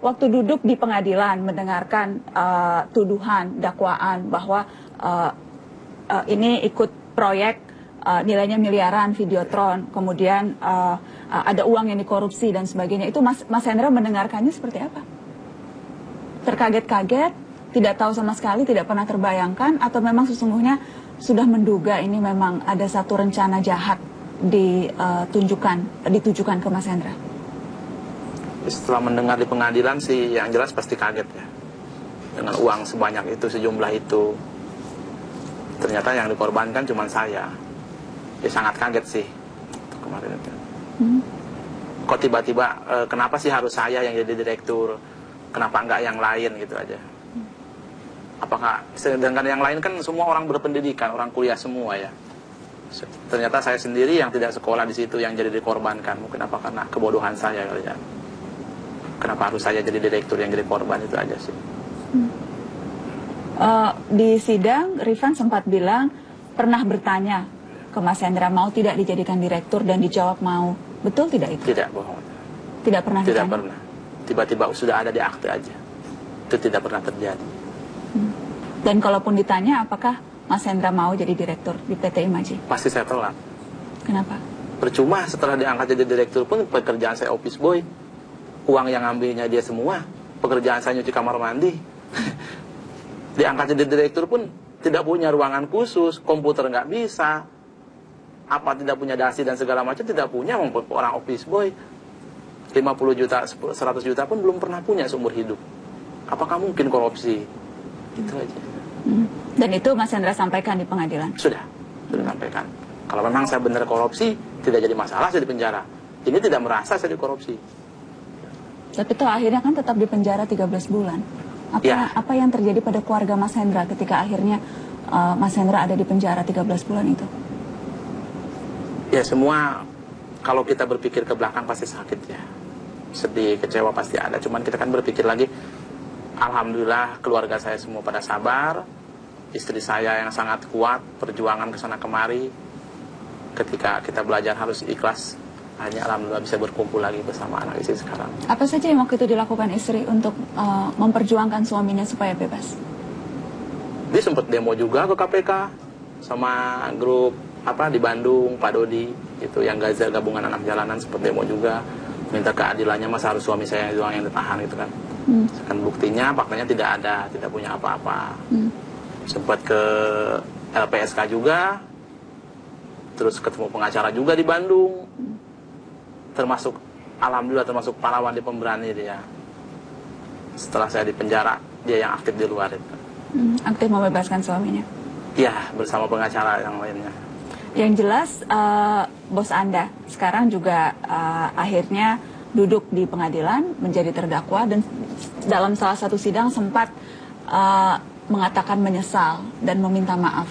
waktu duduk di pengadilan mendengarkan tuduhan, dakwaan bahwa ini ikut proyek nilainya miliaran, Videotron, kemudian ada uang yang dikorupsi dan sebagainya. Itu Mas Hendra mendengarkannya seperti apa? Terkaget-kaget, tidak tahu sama sekali, tidak pernah terbayangkan, atau memang sesungguhnya sudah menduga ini memang ada satu rencana jahat ditujukan ke Mas Hendra? Setelah mendengar di pengadilan sih yang jelas pasti kaget ya. Dengan uang sebanyak itu, sejumlah itu, ternyata yang dikorbankan cuma saya. Ya sangat kaget sih kemarin itu. Kok tiba-tiba kenapa sih harus saya yang jadi direktur? Kenapa enggak yang lain gitu aja? Apakah sedangkan yang lain kan semua orang berpendidikan, orang kuliah semua ya. Ternyata saya sendiri yang tidak sekolah di situ yang jadi dikorbankan. Mungkin apa karena kebodohan saya kali ya. Kenapa harus saya jadi direktur yang jadi korban, itu aja sih. Di sidang Rifan sempat bilang pernah bertanya ke Mas Hendra mau tidak dijadikan direktur dan dijawab mau. Betul tidak itu? Tidak, bohong. Tidak pernah Tidak ditanya? pernah. Tiba-tiba sudah ada di akte aja. Itu tidak pernah terjadi. Dan kalaupun ditanya apakah Mas Hendra mau jadi direktur di PT Imaji? Pasti saya tolak. Kenapa? Percuma setelah diangkat jadi direktur pun pekerjaan saya office boy. Uang yang ambilnya dia semua. Pekerjaan saya nyuci kamar mandi. Diangkat jadi direktur pun tidak punya ruangan khusus, komputer nggak bisa, apa tidak punya dasi dan segala macam tidak punya. Orang office boy 50 juta, 100 juta pun belum pernah punya seumur hidup. Apakah mungkin korupsi? Itu aja. Dan itu Mas Hendra sampaikan di pengadilan? Sudah sampaikan. Kalau memang saya benar korupsi, tidak jadi masalah saya di penjara. Ini tidak merasa saya dikorupsi. Tapi itu akhirnya kan tetap di penjara 13 bulan. Apa yang terjadi pada keluarga Mas Hendra ketika akhirnya Mas Hendra ada di penjara 13 bulan itu? Ya semua, kalau kita berpikir ke belakang pasti sakit ya. Sedih, kecewa pasti ada. Cuman kita kan berpikir lagi, alhamdulillah keluarga saya semua pada sabar. Istri saya yang sangat kuat, perjuangan kesana kemari. Ketika kita belajar harus ikhlas, hanya alhamdulillah bisa berkumpul lagi bersama anak istri sekarang. Apa saja yang waktu itu dilakukan istri untuk memperjuangkan suaminya supaya bebas? Dia sempat demo juga ke KPK sama grup di Bandung, Pak Dodi, itu yang Gaza gabungan anak jalanan, sempat demo juga minta keadilannya, masa harus suami saya yang ditahan gitu kan. Kan buktinya, faktanya tidak ada, tidak punya apa-apa. Sempat ke LPSK juga, terus ketemu pengacara juga di Bandung. Termasuk, alhamdulillah termasuk pahlawan di pemberani dia. Setelah saya di penjara, dia yang aktif di luar itu. Aktif membebaskan suaminya? Ya, bersama pengacara yang lainnya. Yang jelas, bos Anda sekarang juga akhirnya duduk di pengadilan menjadi terdakwa, dan dalam salah satu sidang sempat mengatakan menyesal dan meminta maaf.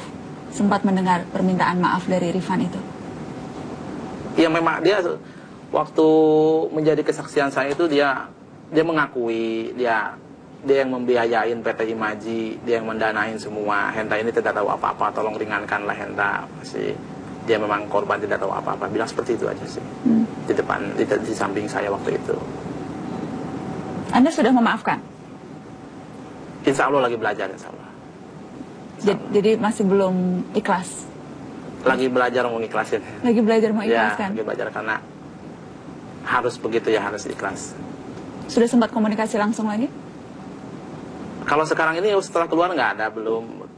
Sempat mendengar permintaan maaf dari Rifan itu? Ya memang dia waktu menjadi kesaksian saya itu dia mengakui dia yang membiayain PT Imaji, dia yang mendanain semua. Henta ini tidak tahu apa-apa, tolong ringankanlah Henta. Masih dia memang korban, tidak tahu apa-apa. Bilang seperti itu aja sih. Di depan, di samping saya waktu itu. Anda sudah memaafkan? Insya Allah lagi belajar, insya Allah. Jadi masih belum ikhlas? Lagi belajar mau ikhlasin. Lagi belajar mau ikhlaskan? Ya, lagi belajar karena harus begitu ya, harus ikhlas. Sudah sempat komunikasi langsung lagi? Kalau sekarang ini setelah keluar nggak ada, belum.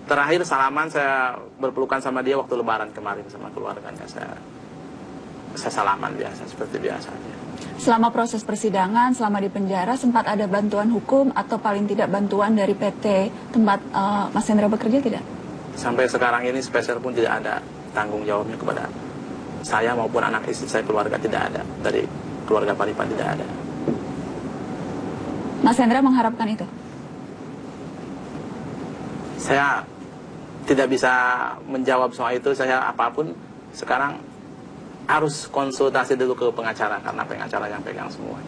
Terakhir salaman saya berpelukan sama dia waktu lebaran kemarin sama keluarganya. Saya salaman biasa, seperti biasa aja. Selama proses persidangan, selama di penjara, sempat ada bantuan hukum atau paling tidak bantuan dari PT tempat Mas Hendra bekerja tidak? Sampai sekarang ini spesial pun tidak ada tanggung jawabnya kepada saya maupun anak istri saya, keluarga tidak ada. Dari keluarga Paripan tidak ada. Mas Hendra mengharapkan itu? Saya tidak bisa menjawab soal itu. Saya apapun sekarang harus konsultasi dulu ke pengacara, karena pengacara yang pegang semua.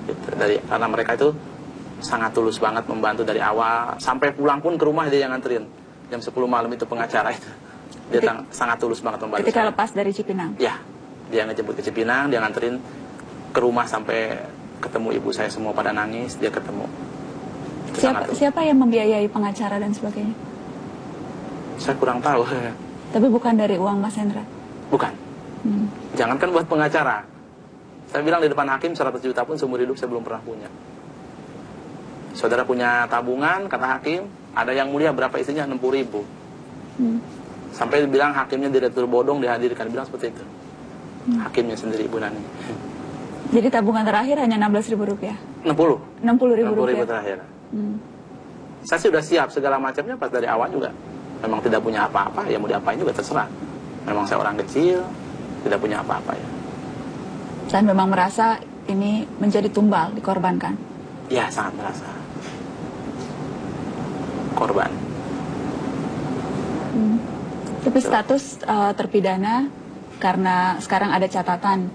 Gitu. Karena mereka itu sangat tulus banget membantu dari awal sampai pulang pun ke rumah dia yang nganterin. Jam 10 malam itu pengacara itu. Dia sangat tulus banget membantu. Ketika saya lepas dari Cipinang? Ya, dia ngejemput ke Cipinang, dia nganterin ke rumah sampai ketemu ibu saya semua pada nangis, dia ketemu. Itu sangat- Siapa yang membiayai pengacara dan sebagainya? Saya kurang tahu. Tapi bukan dari uang Mas Hendra. Bukan. Jangankan buat pengacara. Saya bilang di depan hakim 100 juta pun seumur hidup saya belum pernah punya. Saudara punya tabungan, kata hakim, ada yang mulia berapa isinya? 60.000. Sampai bilang hakimnya direktur bodong dihadirkan, bilang seperti itu. Hakimnya sendiri, Ibu Nani. Jadi tabungan terakhir hanya 16.000 rupiah. 60. 60.000 60.000 rupiah. terakhir. Saya sih udah siap segala macamnya pas dari awal juga. Memang tidak punya apa-apa, ya mau diapain juga terserah. Memang saya orang kecil, tidak punya apa-apa ya. Dan memang merasa ini menjadi tumbal, dikorbankan. Ya, sangat merasa korban. Tapi status terpidana karena sekarang ada catatan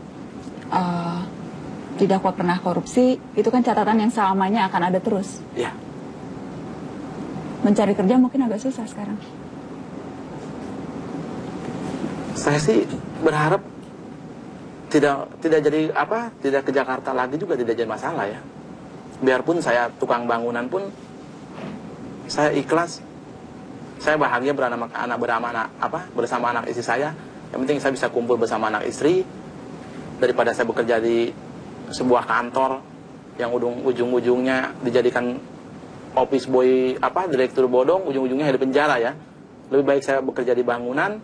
didakwa pernah korupsi, itu kan catatan yang selamanya akan ada terus. Ya, Mencari kerja mungkin agak susah sekarang. saya sih berharap tidak jadi apa, tidak ke Jakarta lagi juga tidak jadi masalah ya. Biarpun saya tukang bangunan pun saya ikhlas. Saya bahagia bersama anak istri saya. Yang penting saya bisa kumpul bersama anak istri daripada saya bekerja di sebuah kantor yang ujung-ujungnya dijadikan office boy direktur bodong, ujung-ujungnya di penjara ya. Lebih baik saya bekerja di bangunan,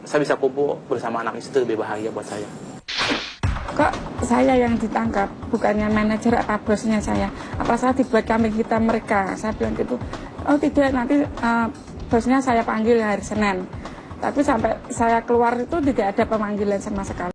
saya bisa kumpul bersama anak istri, itu lebih bahagia buat saya. Kok saya yang ditangkap, bukannya manajer apa bosnya saya? Apa salah dibuat kambing hitam mereka? Saya bilang gitu. Oh tidak, nanti bosnya saya panggil hari Senin. Tapi sampai saya keluar itu tidak ada pemanggilan sama sekali.